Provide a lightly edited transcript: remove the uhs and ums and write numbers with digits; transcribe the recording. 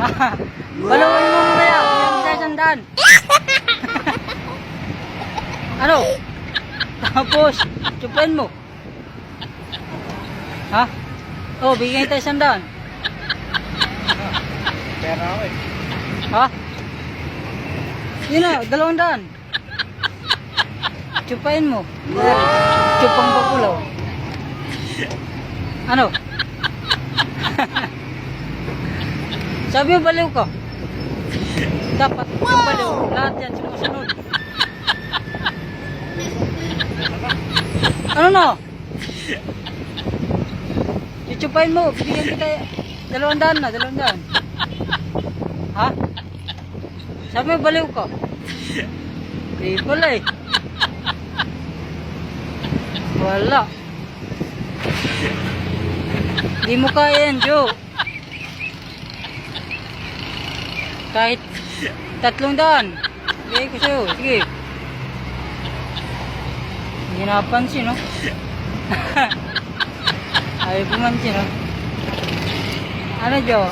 Baluin mo mamaya. Bigyan kita 100. Ano? Tapos, tsupain mo. Ha? Oh, bigyan kita 100. Pera ako eh. Ha? Yun na, 200. Tsupain mo. Tsupang bakulaw. Ano? Sabi mo baliw ka. Dapat yung baliw. Lahat yan sumusunod. Ano na? Tsupain mo. Bibigyan kita 200 na, 200. Ha? Sabi mo baliw ka. Di pala eh. Wala. Di mo kaya yan, Joe. Kahit 300. Bigay ko sa'yo. Sige. Hindi napansin, no? Ayaw pumansin, no? Ano, Joe?